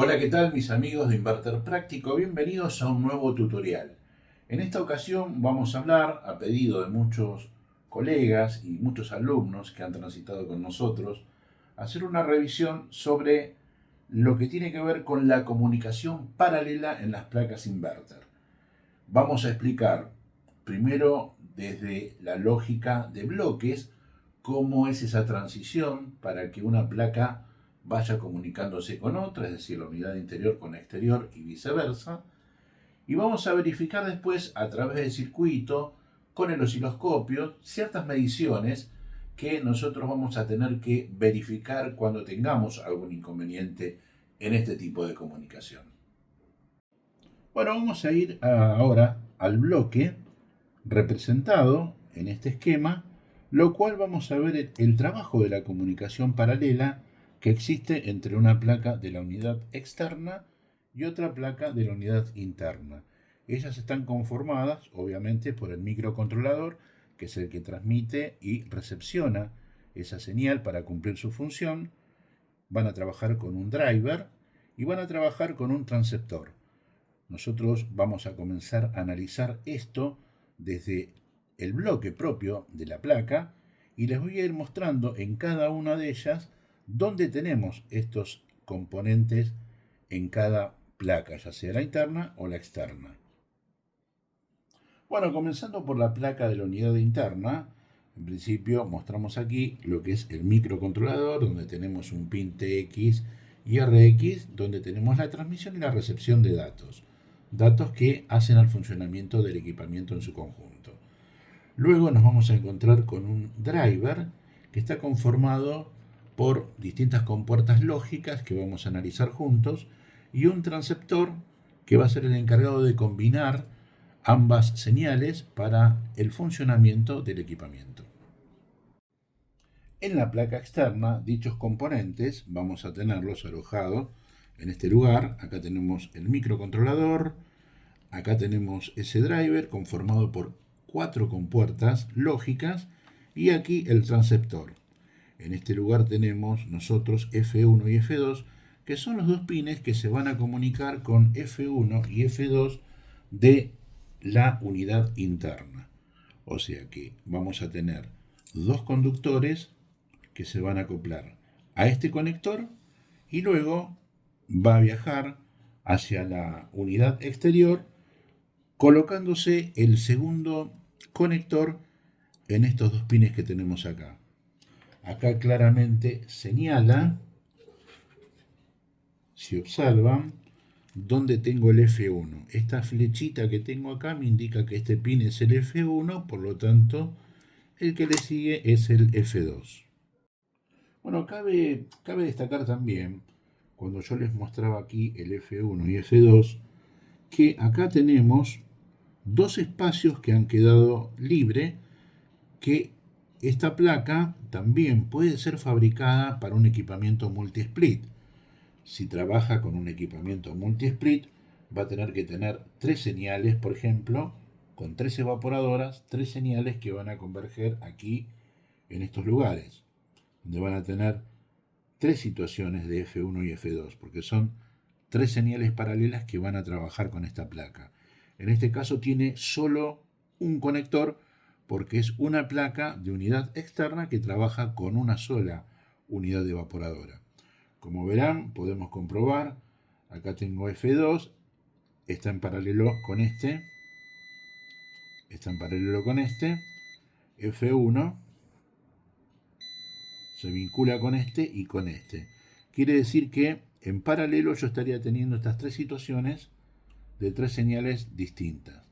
Hola, ¿qué tal mis amigos de Inverter Práctico? Bienvenidos a un nuevo tutorial. En esta ocasión vamos a hablar, a pedido de muchos colegas y muchos alumnos que han transitado con nosotros, hacer una revisión sobre lo que tiene que ver con la comunicación paralela en las placas inverter. Vamos a explicar primero desde la lógica de bloques cómo es esa transición para que una placa vaya comunicándose con otra, es decir, la unidad interior con la exterior y viceversa. Y vamos a verificar después a través del circuito, con el osciloscopio, ciertas mediciones que nosotros vamos a tener que verificar cuando tengamos algún inconveniente en este tipo de comunicación. Bueno, vamos a ir ahora al bloque representado en este esquema, lo cual vamos a ver el trabajo de la comunicación paralela que existe entre una placa de la unidad externa y otra placa de la unidad interna. Ellas están conformadas, obviamente, por el microcontrolador, que es el que transmite y recepciona esa señal para cumplir su función. Van a trabajar con un driver y van a trabajar con un transceptor. Nosotros vamos a comenzar a analizar esto desde el bloque propio de la placa y les voy a ir mostrando en cada una de ellas dónde tenemos estos componentes en cada placa, ya sea la interna o la externa. Bueno, comenzando por la placa de la unidad interna, en principio mostramos aquí lo que es el microcontrolador, donde tenemos un pin TX y RX, donde tenemos la transmisión y la recepción de datos. Datos que hacen al funcionamiento del equipamiento en su conjunto. Luego nos vamos a encontrar con un driver que está conformado por distintas compuertas lógicas que vamos a analizar juntos y un transceptor que va a ser el encargado de combinar ambas señales para el funcionamiento del equipamiento. En la placa externa, dichos componentes vamos a tenerlos alojados en este lugar. Acá tenemos el microcontrolador, acá tenemos ese driver conformado por 4 compuertas lógicas y aquí el transceptor. En este lugar tenemos nosotros F1 y F2, que son los dos pines que se van a comunicar con F1 y F2 de la unidad interna. O sea que vamos a tener dos conductores que se van a acoplar a este conector y luego va a viajar hacia la unidad exterior colocándose el segundo conector en estos dos pines que tenemos acá. Acá claramente señala, si observan, donde tengo el F1. Esta flechita que tengo acá me indica que este pin es el F1, por lo tanto, el que le sigue es el F2. Bueno, cabe destacar también, cuando yo les mostraba aquí el F1 y F2, que acá tenemos dos espacios que han quedado libres, que esta placa también puede ser fabricada para un equipamiento multi-split. Si trabaja con un equipamiento multi-split, va a tener que tener 3 señales, por ejemplo, con 3 evaporadoras, 3 señales que van a converger aquí en estos lugares, donde van a tener 3 situaciones de F1 y F2, porque son 3 señales paralelas que van a trabajar con esta placa. En este caso tiene solo un conector, porque es una placa de unidad externa que trabaja con una sola unidad evaporadora. Como verán, podemos comprobar, acá tengo F2, está en paralelo con este, F1 se vincula con este y con este. Quiere decir que en paralelo yo estaría teniendo estas tres situaciones de 3 señales distintas.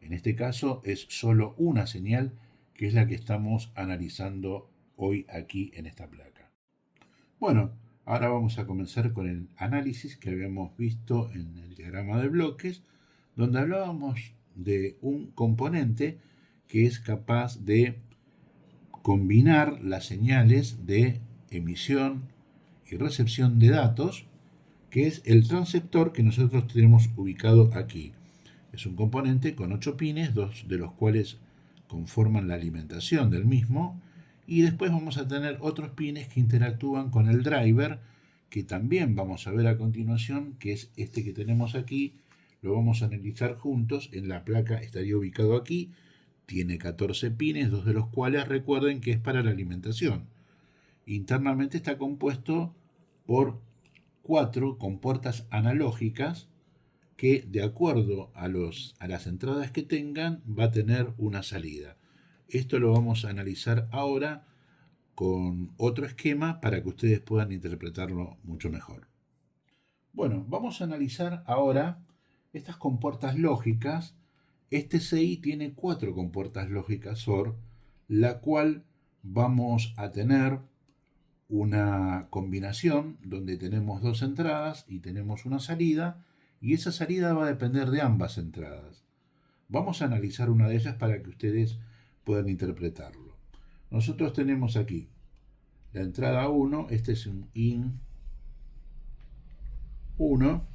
En este caso es solo una señal, que es la que estamos analizando hoy aquí en esta placa. Bueno, ahora vamos a comenzar con el análisis que habíamos visto en el diagrama de bloques, donde hablábamos de un componente que es capaz de combinar las señales de emisión y recepción de datos, que es el transceptor que nosotros tenemos ubicado aquí. Es un componente con 8 pines, 2 de los cuales conforman la alimentación del mismo, y después vamos a tener otros pines que interactúan con el driver, que también vamos a ver a continuación, que es este que tenemos aquí, lo vamos a analizar juntos. En la placa estaría ubicado aquí, tiene 14 pines, 2 de los cuales recuerden que es para la alimentación. Internamente está compuesto por 4 compuertas analógicas que, de acuerdo a las entradas que tengan, va a tener una salida. Esto lo vamos a analizar ahora con otro esquema para que ustedes puedan interpretarlo mucho mejor. Bueno, vamos a analizar ahora estas compuertas lógicas. Este CI tiene 4 compuertas lógicas OR, la cual vamos a tener una combinación donde tenemos 2 entradas y tenemos una salida, y esa salida va a depender de ambas entradas. Vamos a analizar una de ellas para que ustedes puedan interpretarlo. Nosotros tenemos aquí la entrada 1, este es un IN 1,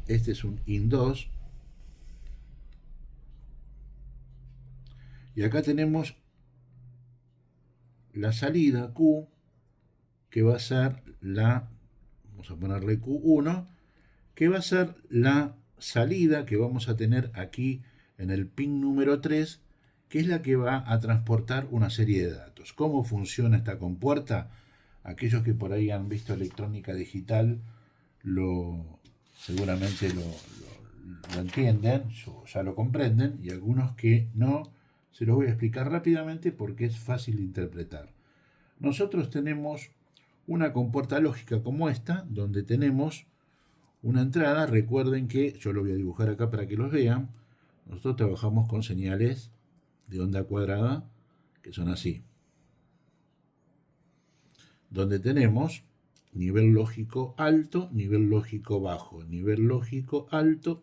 este es un IN 2, y acá tenemos la salida Q, que va a ser vamos a ponerle Q1, que va a ser la salida que vamos a tener aquí en el pin número 3, que es la que va a transportar una serie de datos. ¿Cómo funciona esta compuerta? Aquellos que por ahí han visto electrónica digital seguramente lo entienden, ya lo comprenden, y algunos que no, se los voy a explicar rápidamente porque es fácil de interpretar. Nosotros tenemos una compuerta lógica como esta, donde tenemos una entrada. Recuerden que yo lo voy a dibujar acá para que los vean. Nosotros trabajamos con señales de onda cuadrada que son así, donde tenemos nivel lógico alto, nivel lógico bajo, nivel lógico alto,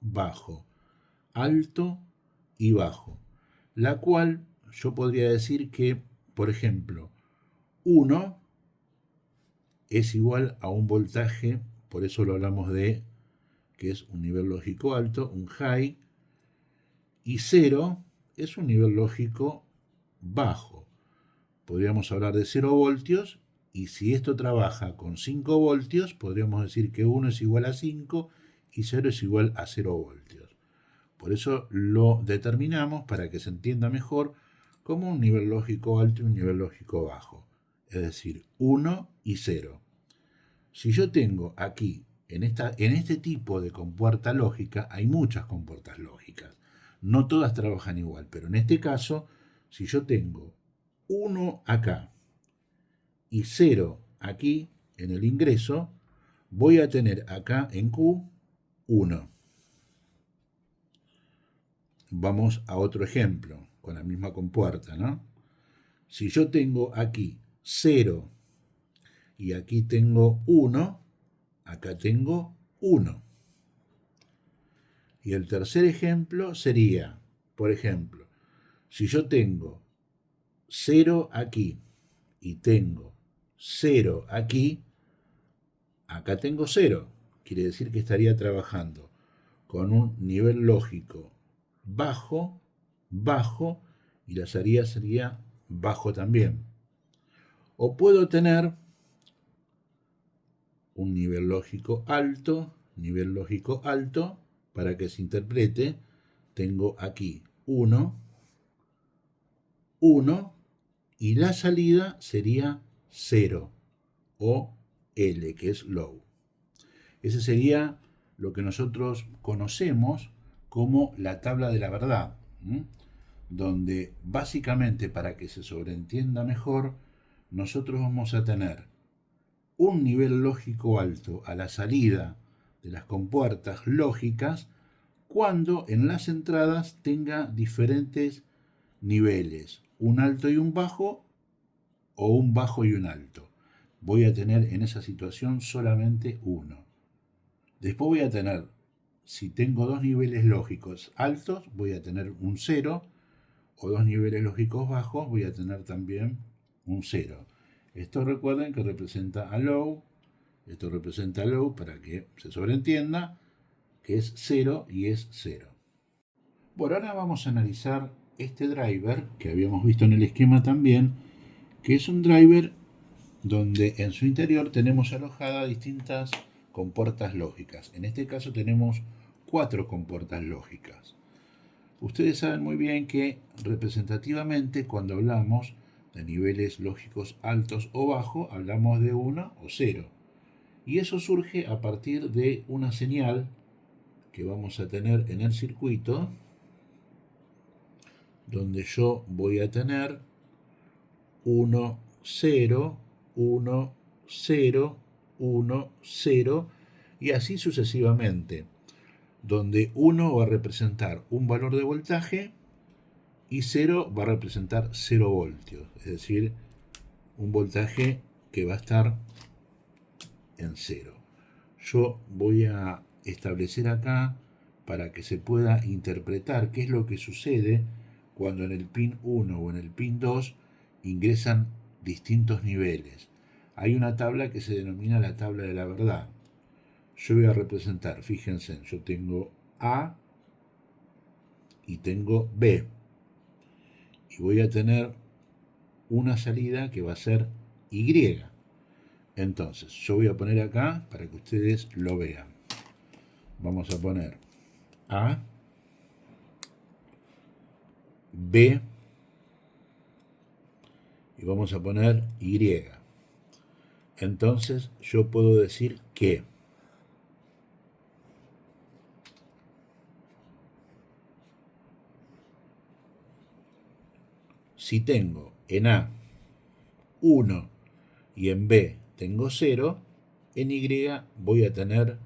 bajo, alto y bajo, la cual yo podría decir que, por ejemplo, 1 es igual a un voltaje, por eso lo hablamos de que es un nivel lógico alto, un high, y 0 es un nivel lógico bajo. Podríamos hablar de 0 voltios, y si esto trabaja con 5 voltios, podríamos decir que 1 es igual a 5 y 0 es igual a 0 voltios. Por eso lo determinamos para que se entienda mejor como un nivel lógico alto y un nivel lógico bajo, es decir, 1 y 0. Si yo tengo aquí, en este tipo de compuerta lógica, hay muchas compuertas lógicas. No todas trabajan igual, pero en este caso, si yo tengo 1 acá y 0 aquí en el ingreso, voy a tener acá en Q 1. Vamos a otro ejemplo con la misma compuerta, ¿no? Si yo tengo aquí 0 y aquí tengo 1, acá tengo 1. Y el tercer ejemplo sería, por ejemplo, si yo tengo 0 aquí y tengo 0 aquí, acá tengo 0. Quiere decir que estaría trabajando con un nivel lógico bajo, bajo, y la salida sería bajo también. O puedo tener un nivel lógico alto, para que se interprete, tengo aquí 1, 1, y la salida sería 0, o L, que es low. Ese sería lo que nosotros conocemos como la tabla de la verdad, donde básicamente, para que se sobreentienda mejor, nosotros vamos a tener un nivel lógico alto a la salida de las compuertas lógicas cuando en las entradas tenga diferentes niveles, un alto y un bajo, o un bajo y un alto. Voy a tener en esa situación solamente uno. Después voy a tener, si tengo dos niveles lógicos altos, voy a tener un 0, o dos niveles lógicos bajos, voy a tener también un 0. Esto recuerden que representa a low, esto representa a low para que se sobreentienda que es 0 y es 0. Bueno, ahora vamos a analizar este driver que habíamos visto en el esquema también, que es un driver donde en su interior tenemos alojadas distintas compuertas lógicas. En este caso tenemos 4 compuertas lógicas. Ustedes saben muy bien que representativamente cuando hablamos de niveles lógicos altos o bajos, hablamos de 1 o 0. Y eso surge a partir de una señal que vamos a tener en el circuito, donde yo voy a tener 1, 0, 1, 0, 1, 0, y así sucesivamente, donde 1 va a representar un valor de voltaje y 0 va a representar 0 voltios, es decir, un voltaje que va a estar en 0. Yo voy a establecer acá para que se pueda interpretar qué es lo que sucede cuando en el pin 1 o en el pin 2 ingresan distintos niveles. Hay una tabla que se denomina la tabla de la verdad. Yo voy a representar, fíjense, yo tengo A y tengo B. Y voy a tener una salida que va a ser Y. Entonces, yo voy a poner acá para que ustedes lo vean. Vamos a poner A, B, y vamos a poner Y. Entonces, yo puedo decir que si tengo en A 1 y en B tengo 0, en Y voy a tener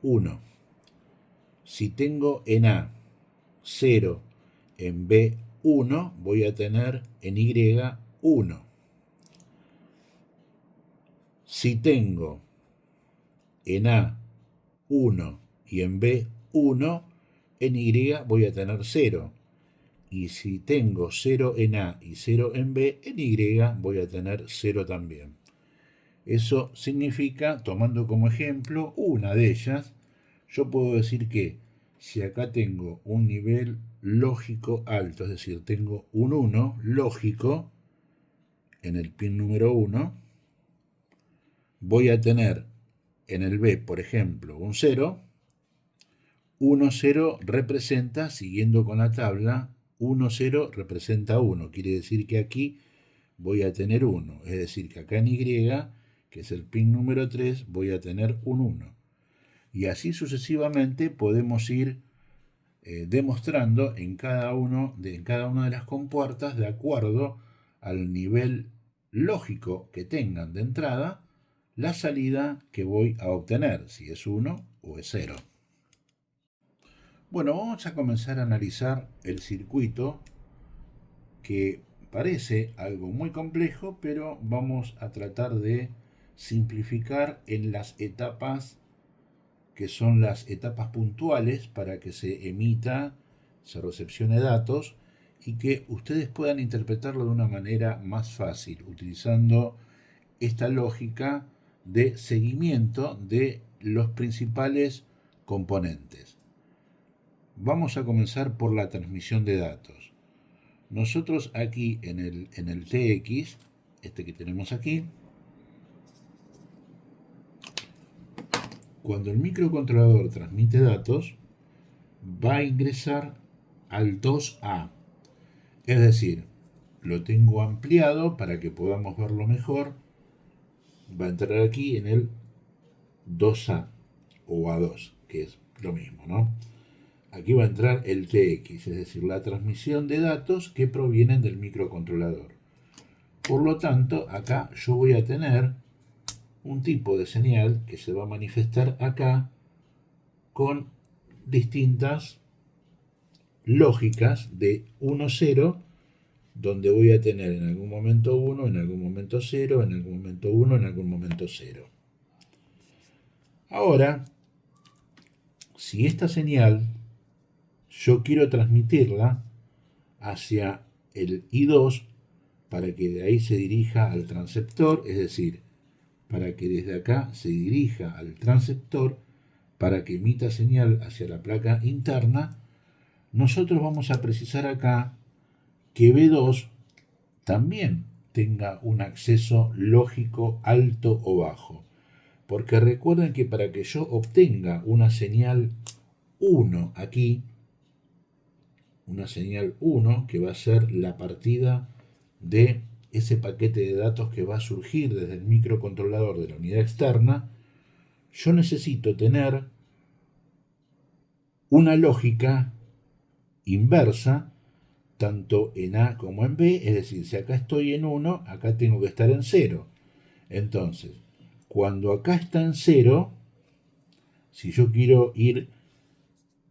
1. Si tengo en A 0, en B 1, voy a tener en Y 1. Si tengo en A 1 y en B 1, en Y voy a tener 0. Y si tengo 0 en A y 0 en B, en Y voy a tener 0 también. Eso significa, tomando como ejemplo una de ellas, yo puedo decir que si acá tengo un nivel lógico alto, es decir, tengo un 1 lógico en el pin número 1, voy a tener en el B, por ejemplo, un 0. 1, 0 representa, siguiendo con la tabla, 1, 0 representa 1. Quiere decir que aquí voy a tener 1. Es decir, que acá en Y, que es el pin número 3, voy a tener un 1. Y así sucesivamente podemos ir demostrando en cada una de las compuertas de acuerdo al nivel lógico que tengan de entrada la salida que voy a obtener, si es 1 o es 0. Bueno, vamos a comenzar a analizar el circuito, que parece algo muy complejo, pero vamos a tratar de simplificar en las etapas que son las etapas puntuales para que se emita, se recepcione datos y que ustedes puedan interpretarlo de una manera más fácil, utilizando esta lógica de seguimiento de los principales componentes. Vamos a comenzar por la transmisión de datos. Nosotros aquí en el TX, este que tenemos aquí, cuando el microcontrolador transmite datos, va a ingresar al 2A. Es decir, lo tengo ampliado para que podamos verlo mejor. Va a entrar aquí en el 2A o A2, que es lo mismo, ¿no? Aquí va a entrar el TX, es decir, la transmisión de datos que provienen del microcontrolador. Por lo tanto, acá yo voy a tener un tipo de señal que se va a manifestar acá con distintas lógicas de 1-0, donde voy a tener en algún momento 1, en algún momento 0, en algún momento 1, en algún momento 0. Ahora, si esta señal yo quiero transmitirla hacia el I2 para que de ahí se dirija al transceptor, es decir, para que desde acá se dirija al transceptor para que emita señal hacia la placa interna, nosotros vamos a precisar acá que B2 también tenga un acceso lógico alto o bajo. Porque recuerden que para que yo obtenga una señal 1 aquí, una señal 1 que va a ser la partida de ese paquete de datos que va a surgir desde el microcontrolador de la unidad externa, yo necesito tener una lógica inversa tanto en A como en B, es decir, si acá estoy en 1, acá tengo que estar en 0. Entonces, cuando acá está en 0, si yo quiero ir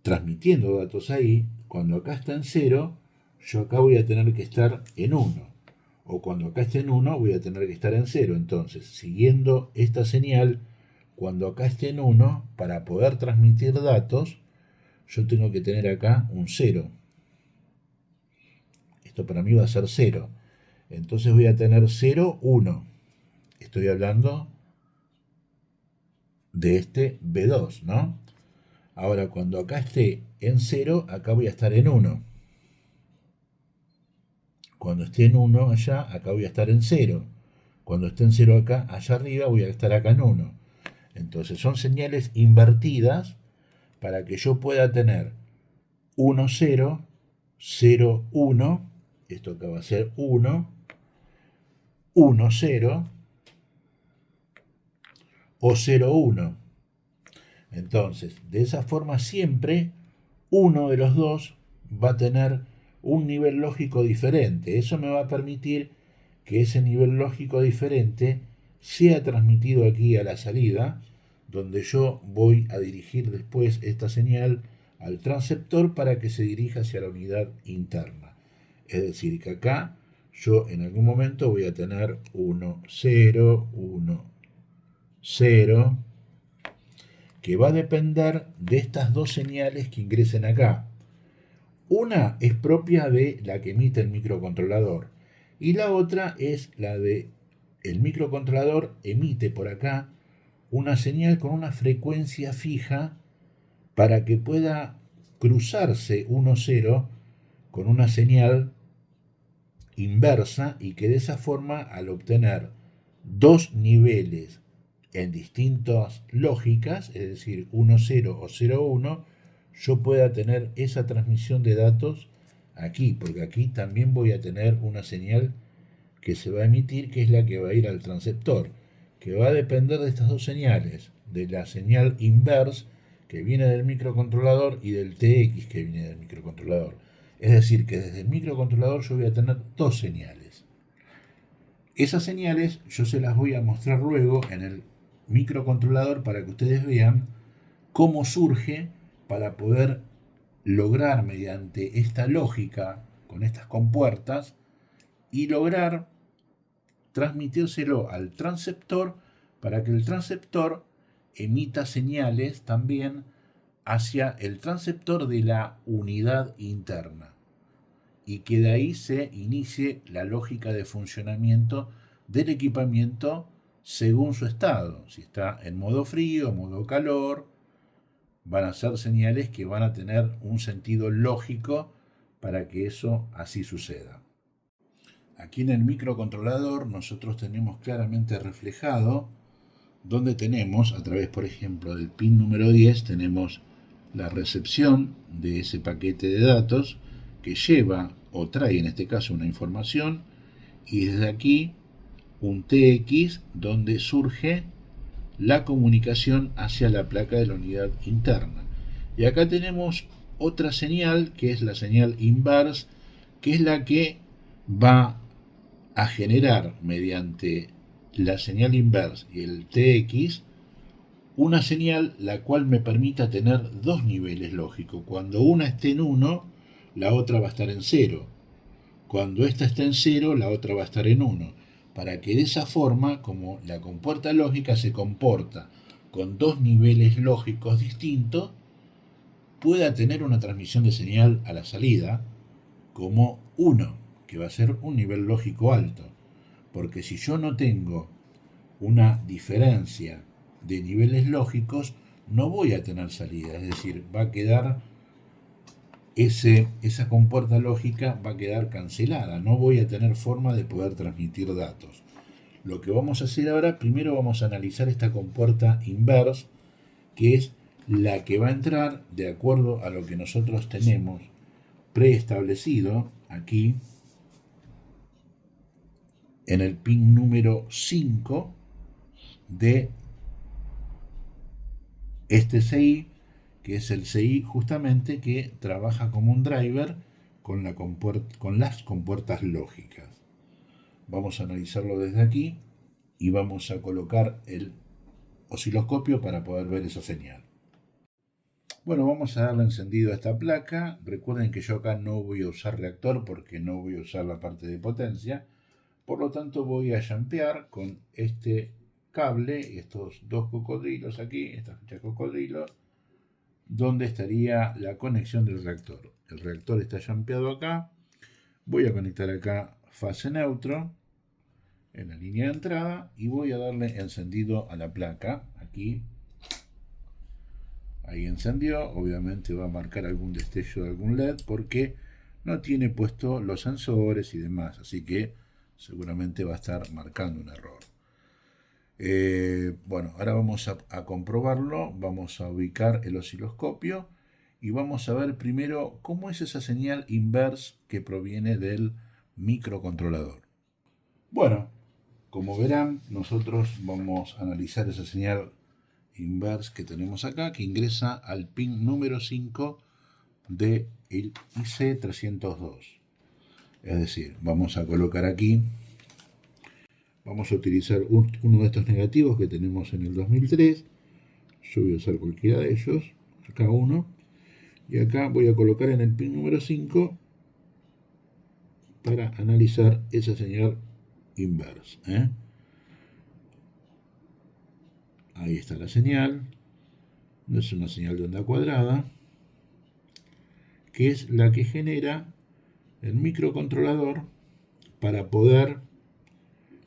transmitiendo datos ahí, cuando acá está en 0, yo acá voy a tener que estar en 1. O cuando acá esté en 1, voy a tener que estar en 0. Entonces, siguiendo esta señal, cuando acá esté en 1, para poder transmitir datos, yo tengo que tener acá un 0. Esto para mí va a ser 0. Entonces voy a tener 0, 1. Estoy hablando de este B2, ¿no? Ahora, cuando acá esté en 0, acá voy a estar en 1. Cuando esté en 1 allá, acá voy a estar en 0. Cuando esté en 0 acá, allá arriba, voy a estar acá en 1. Entonces son señales invertidas para que yo pueda tener 1, 0, 0, 1. Esto acá va a ser 1, 1, 0 o 0, 1. Entonces, de esa forma siempre uno de los dos va a tener un nivel lógico diferente. Eso me va a permitir que ese nivel lógico diferente sea transmitido aquí a la salida, donde yo voy a dirigir después esta señal al transceptor para que se dirija hacia la unidad interna. Es decir, que acá yo en algún momento voy a tener 1, 0, 1, 0, que va a depender de estas dos señales que ingresen acá. Una es propia de la que emite el microcontrolador y la otra es la de el microcontrolador emite por acá una señal con una frecuencia fija para que pueda cruzarse 1,0 con una señal inversa y que de esa forma, al obtener dos niveles en distintas lógicas, es decir, 1,0 o 0,1, yo pueda tener esa transmisión de datos aquí, porque aquí también voy a tener una señal que se va a emitir, que es la que va a ir al transceptor, que va a depender de estas dos señales, de la señal inverse que viene del microcontrolador y del TX que viene del microcontrolador. Es decir, que desde el microcontrolador yo voy a tener dos señales. Esas señales yo se las voy a mostrar luego en el microcontrolador para que ustedes vean cómo surge para poder lograr mediante esta lógica, con estas compuertas, y lograr transmitírselo al transceptor para que el transceptor emita señales también hacia el transceptor de la unidad interna y que de ahí se inicie la lógica de funcionamiento del equipamiento según su estado. Si está en modo frío, modo calor, van a ser señales que van a tener un sentido lógico para que eso así suceda. Aquí en el microcontrolador nosotros tenemos claramente reflejado donde tenemos, a través por ejemplo del pin número 10, tenemos la recepción de ese paquete de datos que lleva o trae en este caso una información y desde aquí un TX donde surge la comunicación hacia la placa de la unidad interna. Y acá tenemos otra señal que es la señal inverse, que es la que va a generar mediante la señal inverse y el TX una señal la cual me permita tener dos niveles lógicos. Cuando una esté en 1, la otra va a estar en 0. Cuando esta esté en 0, la otra va a estar en 1. Para que de esa forma, como la compuerta lógica se comporta con dos niveles lógicos distintos, pueda tener una transmisión de señal a la salida como 1, que va a ser un nivel lógico alto. Porque si yo no tengo una diferencia de niveles lógicos, no voy a tener salida, es decir, va a quedar esa compuerta lógica va a quedar cancelada. No voy a tener forma de poder transmitir datos. Lo que vamos a hacer ahora, primero vamos a analizar esta compuerta inverse, que es la que va a entrar de acuerdo a lo que nosotros tenemos preestablecido aquí en el pin número 5 de este CI, que es el CI justamente que trabaja como un driver con las compuertas lógicas. Vamos a analizarlo desde aquí y vamos a colocar el osciloscopio para poder ver esa señal. Bueno, vamos a darle encendido a esta placa. Recuerden que yo acá no voy a usar reactor porque no voy a usar la parte de potencia. Por lo tanto voy a jumpear con este cable, estos dos cocodrilos aquí, esta flecha cocodrilo, donde estaría la conexión del reactor. El reactor está jumpeado acá. Voy a conectar acá fase neutro en la línea de entrada y voy a darle encendido a la placa aquí. Ahí encendió, obviamente va a marcar algún destello de algún LED porque no tiene puesto los sensores y demás, así que seguramente va a estar marcando un error. Bueno, ahora vamos a comprobarlo, vamos a ubicar el osciloscopio y vamos a ver primero cómo es esa señal inverse que proviene del microcontrolador. Bueno, como verán, nosotros vamos a analizar esa señal inverse que tenemos acá, que ingresa al pin número 5 del IC302. Es decir, vamos a colocar aquí, vamos a utilizar uno de estos negativos que tenemos en el 2003. Yo voy a usar cualquiera de ellos, acá uno, y acá voy a colocar en el pin número 5 para analizar esa señal inverse. Ahí está la señal. No es una señal de onda cuadrada, que es la que genera el microcontrolador para poder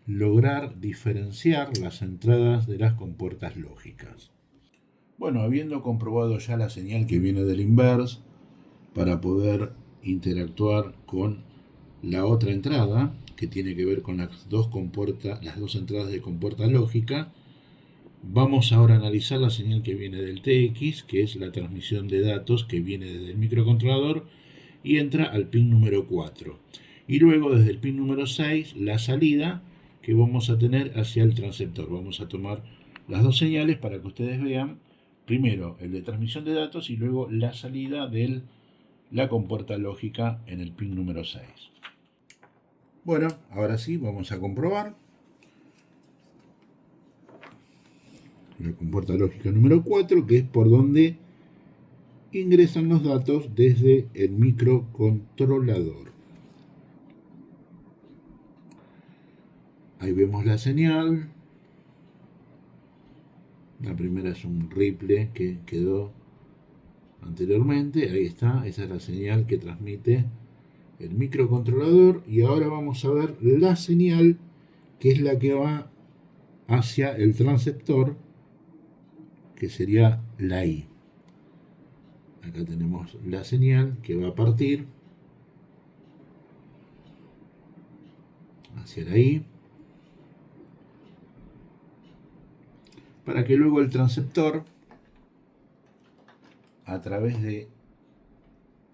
lograr diferenciar las entradas de las compuertas lógicas. Bueno, habiendo comprobado ya la señal que viene del inverse, para poder interactuar con la otra entrada, que tiene que ver con las dos entradas de compuerta lógica, vamos ahora a analizar la señal que viene del TX, que es la transmisión de datos que viene desde el microcontrolador y entra al pin número 4. Y luego desde el pin número 6 la salida que vamos a tener hacia el transceptor. Vamos a tomar las dos señales para que ustedes vean primero el de transmisión de datos y luego la salida de la compuerta lógica en el pin número 6. Bueno, ahora sí vamos a comprobar la compuerta lógica número 4, que es por donde ingresan los datos desde el microcontrolador. Ahí vemos la señal. La primera es un ripple que quedó anteriormente. Ahí está, esa es la señal que transmite el microcontrolador. Y ahora vamos a ver la señal que es la que va hacia el transceptor, que sería la I. Acá tenemos la señal que va a partir hacia la I, para que luego el transceptor, a través de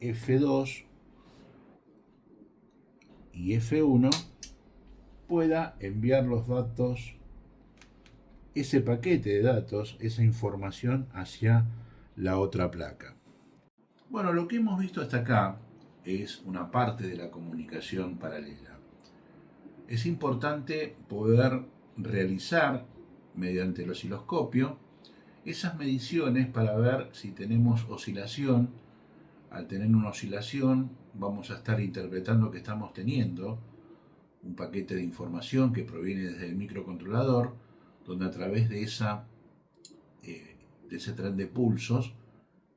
F2 y F1, pueda enviar los datos, ese paquete de datos, esa información hacia la otra placa. Bueno, lo que hemos visto hasta acá es una parte de la comunicación paralela. Es importante poder realizar mediante el osciloscopio esas mediciones para ver si tenemos oscilación. Al tener una oscilación vamos a estar interpretando que estamos teniendo un paquete de información que proviene desde el microcontrolador, donde a través de ese tren de pulsos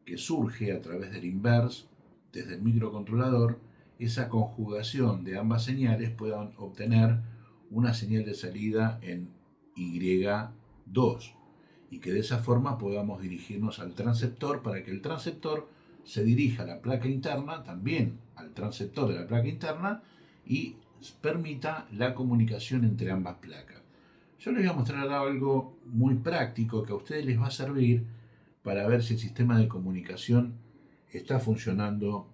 que surge a través del inverse desde el microcontrolador, esa conjugación de ambas señales puedan obtener una señal de salida en Y2 y que de esa forma podamos dirigirnos al transceptor para que el transceptor se dirija a la placa interna, también al transceptor de la placa interna, y permita la comunicación entre ambas placas. Yo les voy a mostrar algo muy práctico que a ustedes les va a servir para ver si el sistema de comunicación está funcionando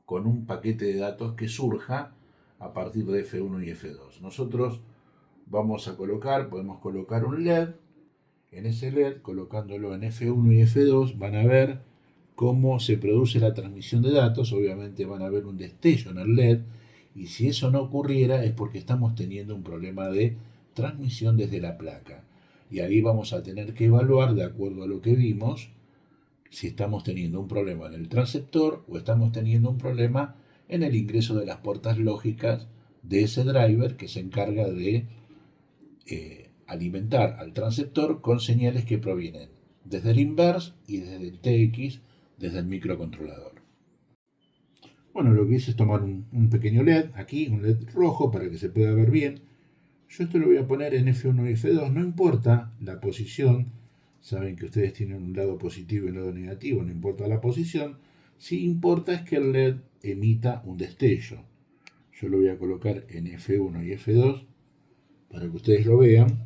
con un paquete de datos que surja a partir de F1 y F2. Nosotros podemos colocar un LED. En ese LED, colocándolo en F1 y F2, van a ver cómo se produce la transmisión de datos. Obviamente van a ver un destello en el LED, y si eso no ocurriera es porque estamos teniendo un problema de transmisión desde la placa. Y ahí vamos a tener que evaluar, de acuerdo a lo que vimos, si estamos teniendo un problema en el transceptor o estamos teniendo un problema en el ingreso de las puertas lógicas de ese driver que se encarga de alimentar al transceptor con señales que provienen desde el inverse y desde el TX, desde el microcontrolador. Bueno, lo que hice es tomar un pequeño LED, aquí un LED rojo para que se pueda ver bien. Yo esto lo voy a poner en F1 y F2, no importa la posición. Saben que ustedes tienen un lado positivo y un lado negativo, no importa la posición. Sí importa es que el LED emita un destello. Yo lo voy a colocar en F1 y F2 para que ustedes lo vean.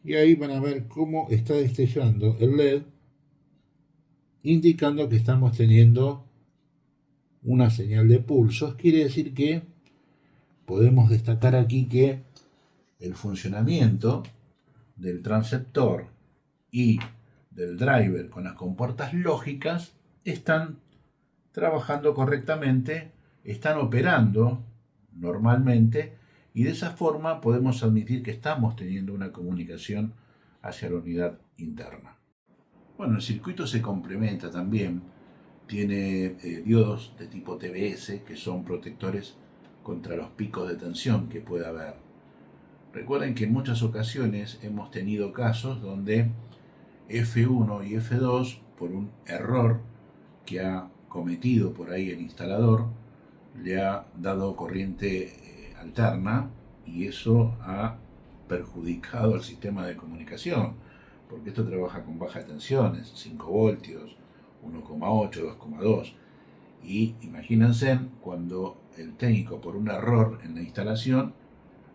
Y ahí van a ver cómo está destellando el LED, indicando que estamos teniendo una señal de pulsos. Quiere decir que podemos destacar aquí que el funcionamiento del transceptor y del driver con las compuertas lógicas están trabajando correctamente, están operando normalmente, y de esa forma podemos admitir que estamos teniendo una comunicación hacia la unidad interna. Bueno, el circuito se complementa también, tiene diodos de tipo TBS que son protectores contra los picos de tensión que pueda haber. Recuerden que en muchas ocasiones hemos tenido casos donde F1 y F2, por un error que ha cometido por ahí el instalador, le ha dado corriente alterna, y eso ha perjudicado al sistema de comunicación, porque esto trabaja con bajas tensiones, 5 voltios, 1,8, 2,2. Y imagínense cuando el técnico, por un error en la instalación,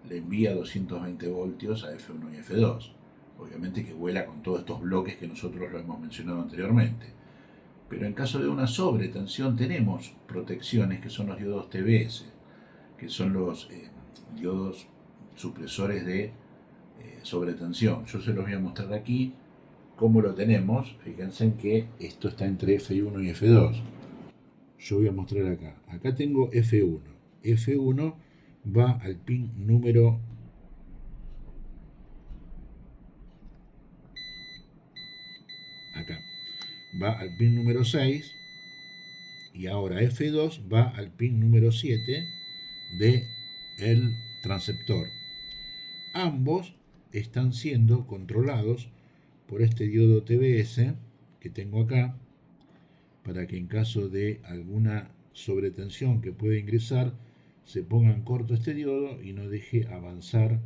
le envía 220 voltios a F1 y F2. Obviamente que vuela con todos estos bloques que nosotros lo hemos mencionado anteriormente. Pero en caso de una sobretensión tenemos protecciones que son los diodos TBS, que son los diodos supresores de sobretensión. Yo se los voy a mostrar aquí cómo lo tenemos. Fíjense que esto está entre F1 y F2. Yo voy a mostrar acá. Acá tengo F1. F1 va al pin número acá. Va al pin número 6, y ahora F2 va al pin número 7 de el transceptor. Ambos están siendo controlados por este diodo TBS que tengo acá, para que en caso de alguna sobretensión que pueda ingresar se ponga en corto este diodo y no deje avanzar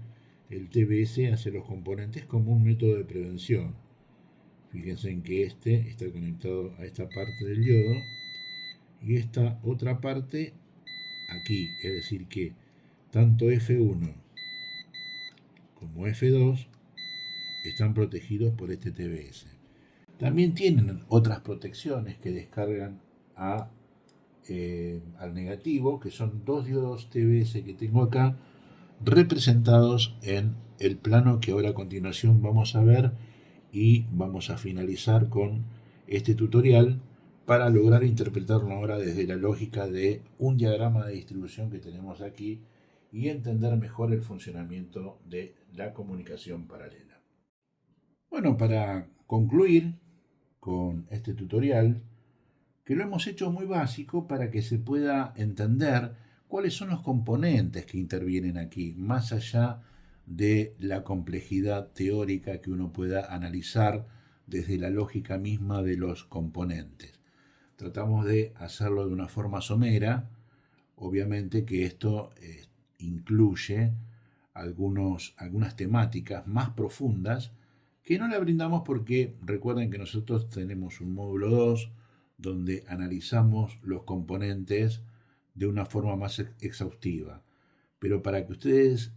el TBS hacia los componentes como un método de prevención. Fíjense en que este está conectado a esta parte del diodo y esta otra parte aquí, es decir que tanto F1 como F2 están protegidos por este TBS. También tienen otras protecciones que descargan al negativo, que son dos diodos TBS que tengo acá, representados en el plano que ahora a continuación vamos a ver, y vamos a finalizar con este tutorial para lograr interpretarlo ahora desde la lógica de un diagrama de distribución que tenemos aquí y entender mejor el funcionamiento de la comunicación paralela. Bueno, para concluir con este tutorial, que lo hemos hecho muy básico para que se pueda entender cuáles son los componentes que intervienen aquí, más allá de la complejidad teórica que uno pueda analizar desde la lógica misma de los componentes. Tratamos de hacerlo de una forma somera, obviamente que esto incluye algunas temáticas más profundas que no la brindamos porque recuerden que nosotros tenemos un módulo 2 donde analizamos los componentes de una forma más exhaustiva. Pero para que ustedes,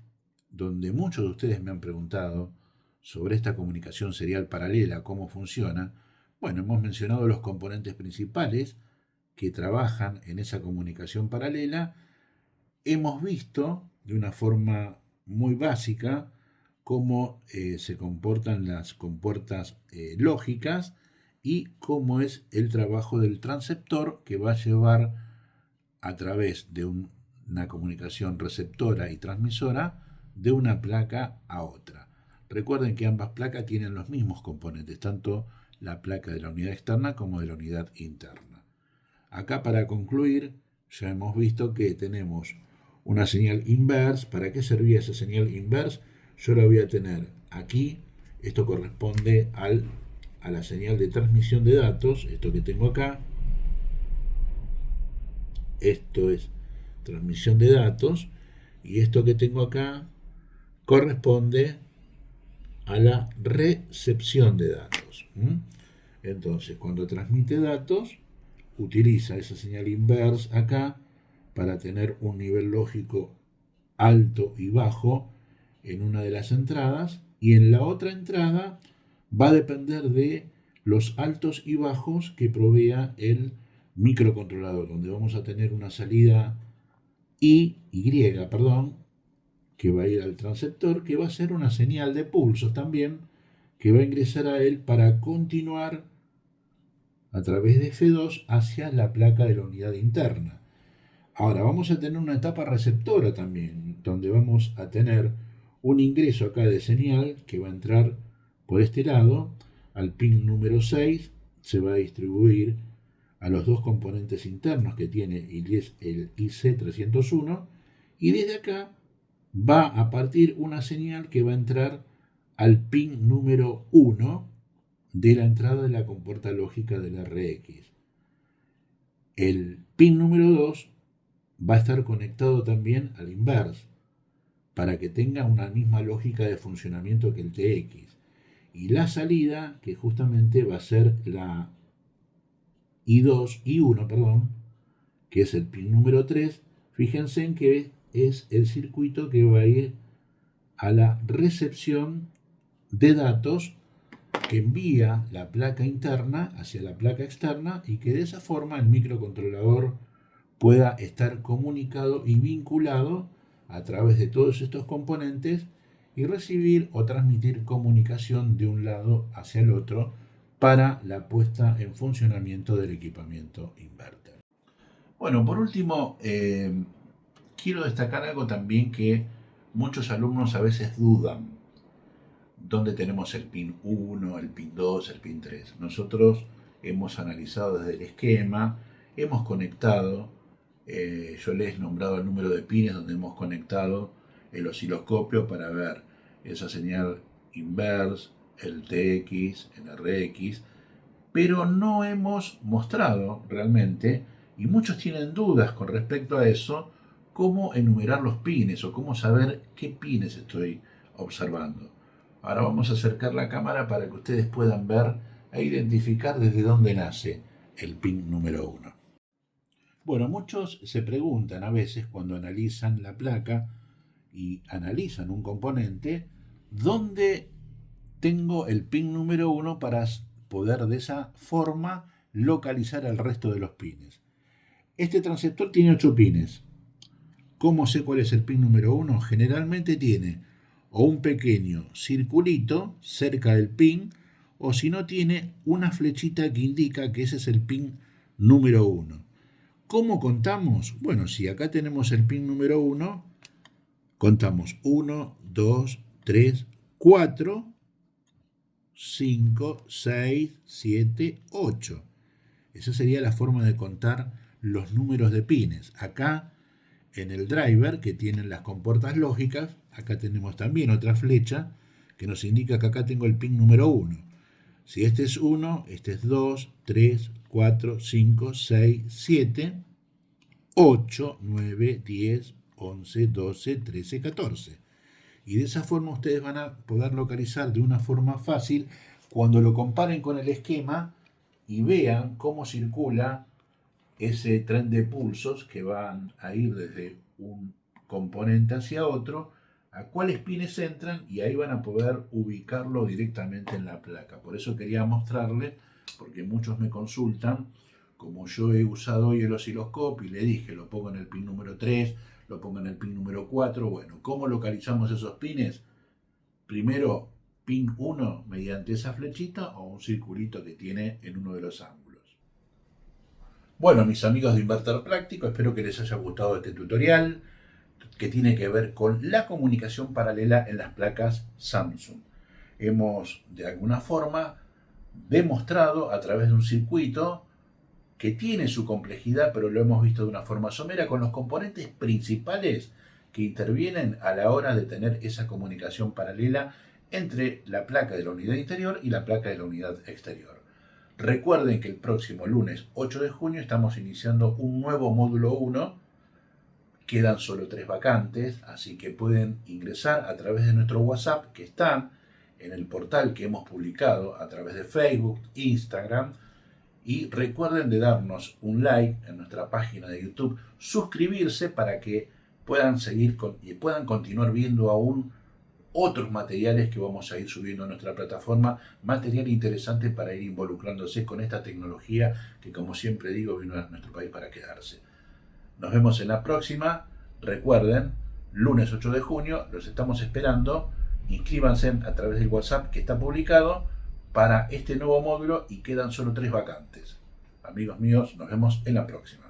donde muchos de ustedes me han preguntado sobre esta comunicación serial paralela, cómo funciona, bueno, hemos mencionado los componentes principales que trabajan en esa comunicación paralela. Hemos visto de una forma muy básica cómo se comportan las compuertas lógicas y cómo es el trabajo del transceptor que va a llevar a través de una comunicación receptora y transmisora de una placa a otra. Recuerden que ambas placas tienen los mismos componentes, tanto la placa de la unidad externa como de la unidad interna. Acá para concluir, ya hemos visto que tenemos una señal inverse. ¿Para qué servía esa señal inverse? Yo la voy a tener aquí. Esto corresponde a la señal de transmisión de datos. Esto que tengo acá. Esto es transmisión de datos. Y esto que tengo acá corresponde a la recepción de datos. Entonces, cuando transmite datos, utiliza esa señal inverse acá para tener un nivel lógico alto y bajo en una de las entradas, y en la otra entrada va a depender de los altos y bajos que provea el microcontrolador, donde vamos a tener una salida Y, que va a ir al transceptor, que va a ser una señal de pulsos también, que va a ingresar a él para continuar a través de F2 hacia la placa de la unidad interna. Ahora vamos a tener una etapa receptora también, donde vamos a tener un ingreso acá de señal que va a entrar por este lado al pin número 6, se va a distribuir a los dos componentes internos que tiene el IC301, y desde acá va a partir una señal que va a entrar al pin número 1 de la entrada de la compuerta lógica del RX. El pin número 2 va a estar conectado también al inverse para que tenga una misma lógica de funcionamiento que el TX. Y la salida, que justamente va a ser la I1, que es el pin número 3, fíjense en que es el circuito que va a ir a la recepción de datos que envía la placa interna hacia la placa externa, y que de esa forma el microcontrolador pueda estar comunicado y vinculado a través de todos estos componentes y recibir o transmitir comunicación de un lado hacia el otro para la puesta en funcionamiento del equipamiento inverter. Bueno, por último, quiero destacar algo también que muchos alumnos a veces dudan. ¿Dónde tenemos el pin 1, el pin 2, el pin 3? Nosotros hemos analizado desde el esquema, hemos conectado, yo les he nombrado el número de pines donde hemos conectado el osciloscopio para ver esa señal inverse, el TX, el RX, pero no hemos mostrado realmente, y muchos tienen dudas con respecto a eso, cómo enumerar los pines o cómo saber qué pines estoy observando. Ahora vamos a acercar la cámara para que ustedes puedan ver e identificar desde dónde nace el pin número 1. Bueno, muchos se preguntan a veces cuando analizan la placa y analizan un componente, ¿dónde tengo el pin número 1 para poder de esa forma localizar el resto de los pines? Este transceptor tiene 8 pines. ¿Cómo sé cuál es el pin número 1? Generalmente tiene o un pequeño circulito cerca del pin, o si no tiene una flechita que indica que ese es el pin número 1. ¿Cómo contamos? Bueno, si acá tenemos el pin número 1, contamos 1, 2, 3, 4, 5, 6, 7, 8. Esa sería la forma de contar los números de pines. Acá en el driver, que tienen las compuertas lógicas, acá tenemos también otra flecha que nos indica que acá tengo el pin número 1. Si este es 1, este es 2, 3, 4, 5, 6, 7, 8, 9, 10, 11, 12, 13, 14. Y de esa forma ustedes van a poder localizar de una forma fácil cuando lo comparen con el esquema y vean cómo circula ese tren de pulsos que van a ir desde un componente hacia otro, a cuáles pines entran y ahí van a poder ubicarlo directamente en la placa. Por eso quería mostrarle, porque muchos me consultan, como yo he usado hoy el osciloscopio y le dije, lo pongo en el pin número 3, lo pongo en el pin número 4, bueno, ¿cómo localizamos esos pines? Primero, pin 1 mediante esa flechita o un circulito que tiene en uno de los ángulos. Bueno, mis amigos de Inverter Práctico, espero que les haya gustado este tutorial que tiene que ver con la comunicación paralela en las placas Samsung. Hemos, de alguna forma, demostrado a través de un circuito que tiene su complejidad, pero lo hemos visto de una forma somera, con los componentes principales que intervienen a la hora de tener esa comunicación paralela entre la placa de la unidad interior y la placa de la unidad exterior. Recuerden que el próximo lunes 8 de junio estamos iniciando un nuevo módulo 1. Quedan solo 3 vacantes, así que pueden ingresar a través de nuestro WhatsApp que está en el portal que hemos publicado a través de Facebook, Instagram. Y recuerden de darnos un like en nuestra página de YouTube, suscribirse para que puedan seguir y puedan continuar viendo aún otros materiales que vamos a ir subiendo a nuestra plataforma, material interesante para ir involucrándose con esta tecnología que, como siempre digo, vino a nuestro país para quedarse. Nos vemos en la próxima. Recuerden, lunes 8 de junio, los estamos esperando. Inscríbanse a través del WhatsApp que está publicado para este nuevo módulo y quedan solo 3 vacantes. Amigos míos, nos vemos en la próxima.